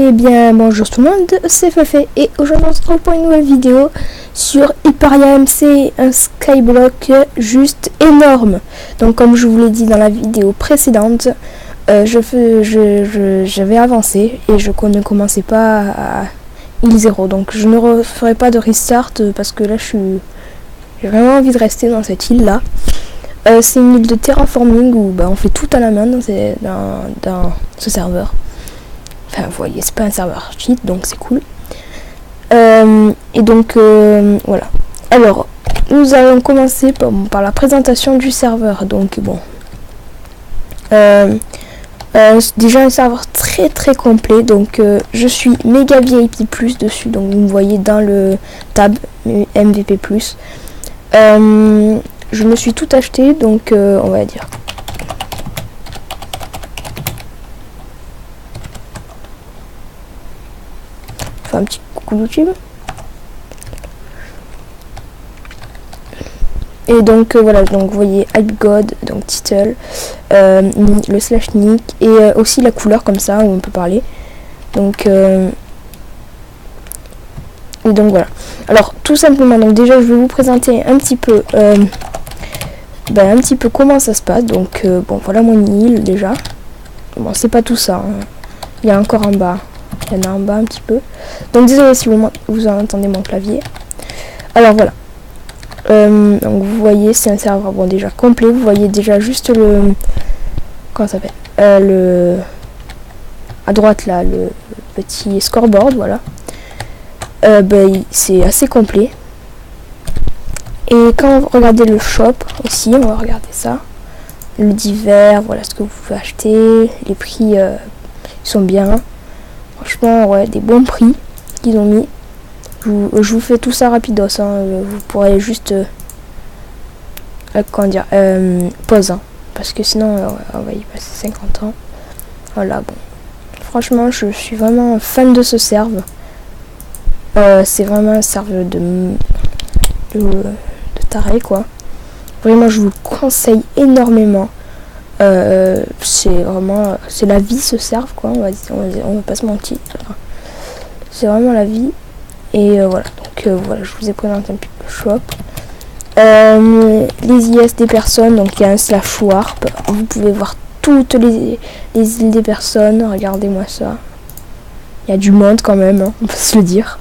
Eh bien bonjour tout le monde, c'est Fafé et aujourd'hui on se retrouve pour une nouvelle vidéo sur Hyperia MC, un skyblock juste énorme. Donc comme je vous l'ai dit dans la vidéo précédente, j'avais avancé et je ne commençais pas à île 0, donc je ne referai pas de restart parce que là j'ai vraiment envie de rester dans cette île là. C'est une île de terraforming où on fait tout à la main dans ce serveur. Enfin, vous voyez, c'est pas un serveur cheat, donc c'est cool. Et donc, voilà. Alors, nous allons commencer par la présentation du serveur. Donc, bon. Déjà un serveur très très complet. Donc, je suis méga VIP plus dessus. Donc, vous me voyez dans le tab MVP plus. Je me suis tout acheté, donc on va dire. Un petit coucou YouTube. Et donc voilà, donc vous voyez HypeGod, donc title, le slash nick et aussi la couleur comme ça où on peut parler. Donc et donc voilà. Alors tout simplement, donc déjà je vais vous présenter un petit peu comment ça se passe. Donc bon, voilà mon île déjà. Bon, c'est pas tout ça, hein. Il y a encore en bas. Il y en a en bas un petit peu. Donc désolé si vous entendez mon clavier. Alors voilà. Donc vous voyez, c'est un serveur bon déjà complet. Vous voyez déjà juste le... Comment ça s'appelle à droite là, le petit scoreboard, voilà. C'est assez complet. Et quand vous regardez le shop aussi, on va regarder ça. Le divers, voilà ce que vous pouvez acheter. Les prix, ils sont bien. Franchement, ouais, des bons prix qu'ils ont mis. Je vous fais tout ça rapidos, hein. Vous pourrez juste comment dire, pause, hein, parce que sinon on va y passer 50 ans. Voilà, bon. Franchement, je suis vraiment fan de ce serve. C'est vraiment un serve de taré, quoi. Vraiment, je vous le conseille énormément. C'est vraiment, c'est la vie ce serve, quoi. On va pas se mentir. C'est vraiment la vie. Et voilà, donc voilà, je vous ai présenté un petit peu le shop. Les IS des personnes, donc il y a un slash warp. Vous pouvez voir toutes les îles des personnes. Regardez-moi ça. Il y a du monde quand même, hein, on peut se le dire.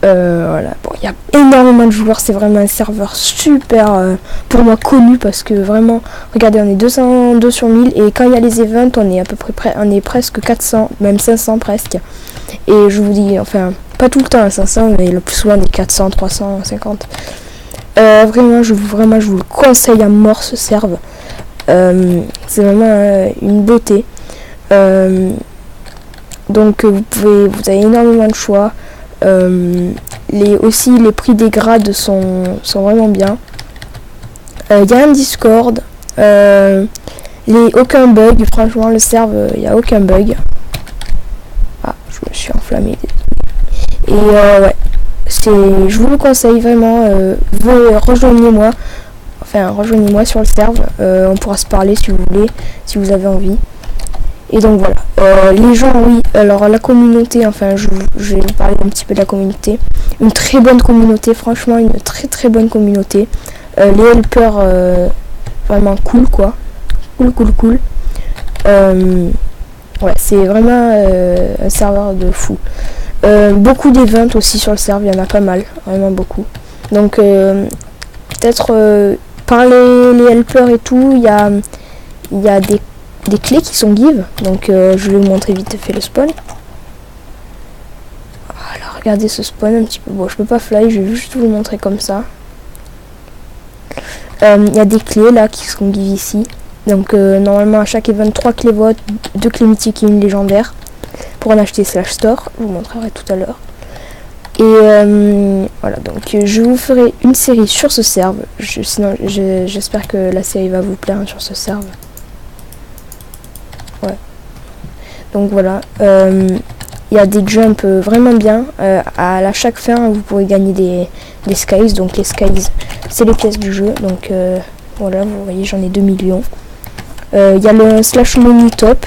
Voilà, bon, il y a énormément de joueurs. C'est vraiment un serveur super pour moi connu parce que vraiment, regardez, on est 202 sur 1000 et quand il y a les events, on est à peu près on est presque 400, même 500 presque. Et je vous dis, enfin, pas tout le temps à 500, mais le plus souvent des 400, 350. Vraiment, je vous le conseille à mort ce serve. C'est vraiment une beauté. Donc vous avez énormément de choix. Aussi les prix des grades sont vraiment bien. Il y a un Discord. Aucun bug, franchement le serve, il n'y a aucun bug. Ah, je me suis enflammé. Et ouais, je vous le conseille vraiment. Rejoignez-moi. Enfin, rejoignez-moi sur le serve. On pourra se parler si vous voulez, si vous avez envie. Et donc voilà. Les gens, oui. Alors la communauté, enfin, je vais vous parler un petit peu de la communauté. Une très bonne communauté, franchement, une très très bonne communauté. Les helpers, vraiment cool, quoi. Cool. Ouais, c'est vraiment un serveur de fou. Beaucoup d'events aussi sur le serveur, il y en a pas mal, vraiment beaucoup. Donc peut-être par les helpers et tout, il y a des clés qui sont give. Donc je vais vous montrer vite fait le spawn. Voilà, regardez ce spawn un petit peu. Bon, je peux pas fly, je vais juste vous le montrer comme ça. Il y a des clés là qui sont give ici. Donc normalement à chaque event 3 clés vote, 2 clés mythiques et une légendaire. Pour en acheter slash store, je vous montrerai tout à l'heure. Et voilà, donc je vous ferai une série sur ce serve. Sinon j'espère que la série va vous plaire, hein, sur ce serve. Ouais. Donc voilà, il y a des jumps vraiment bien. À chaque fin, vous pourrez gagner des skies. Donc les skies, c'est les pièces du jeu. Donc voilà, vous voyez, j'en ai 2 millions. Il y a le slash menu top.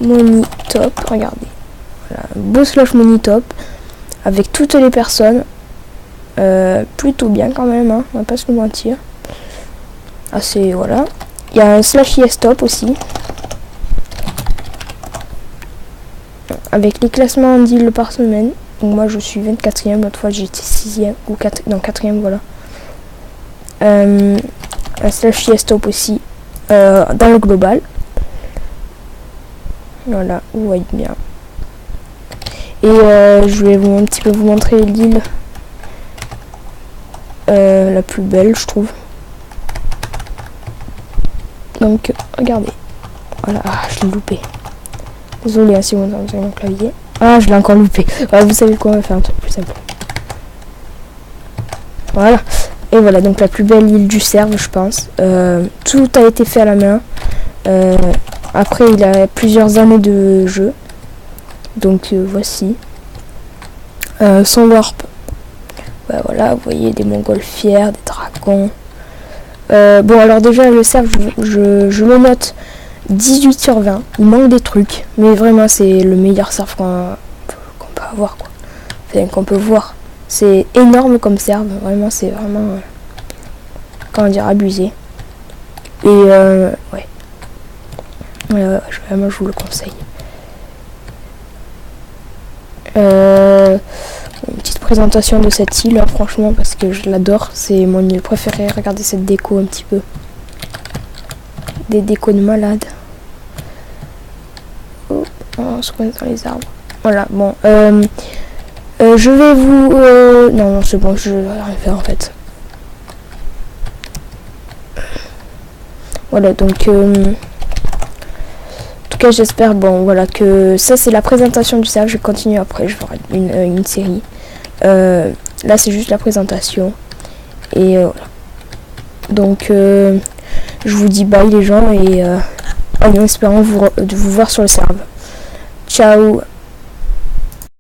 Monitop, regardez. Voilà, beau slash Monitop avec toutes les personnes. Plutôt bien quand même, hein, on va pas se le mentir. Ah, c'est voilà. Il y a un slash YesTop aussi. Avec les classements en deal par semaine. Donc moi je suis 24e, l'autre fois j'étais 6e ou 4, non 4e, voilà. Un slash YesTop aussi dans le global. Voilà, vous voyez bien. Et je vais un petit peu vous montrer l'île la plus belle, je trouve. Donc regardez. Voilà, je l'ai loupé. Désolé si vous entendez mon clavier. Ah, je l'ai encore loupé. Ouais, vous savez quoi, on va faire un truc plus simple. Voilà. Et voilà, donc la plus belle île du Cerf, je pense. Tout a été fait à la main. Après, il a plusieurs années de jeu. Donc voici. Son warp. Bah, voilà, vous voyez des montgolfières, des dragons. Bon, alors déjà, le Cerf, je le note 18 sur 20. Il manque des trucs. Mais vraiment, c'est le meilleur Cerf qu'on peut avoir, quoi. Enfin, qu'on peut voir. C'est énorme comme Cerf. Vraiment, c'est vraiment... comment dire, abusé. Et ouais. Vraiment, je vous le conseille. Une petite présentation de cette île, hein, franchement, parce que je l'adore. C'est mon île préférée. Regardez cette déco un petit peu. Des décos de malade. Oh, on se connaît dans les arbres. Voilà, bon. Je vais vous... non, c'est bon, je vais rien faire en fait. Voilà, donc... en tout cas, j'espère, bon, voilà, que ça, c'est la présentation du Cerf. Je vais continuer après, je ferai une série. Là, c'est juste la présentation. Et voilà. Donc, je vous dis bye les gens et en espérant de vous voir sur le serveur. Ciao.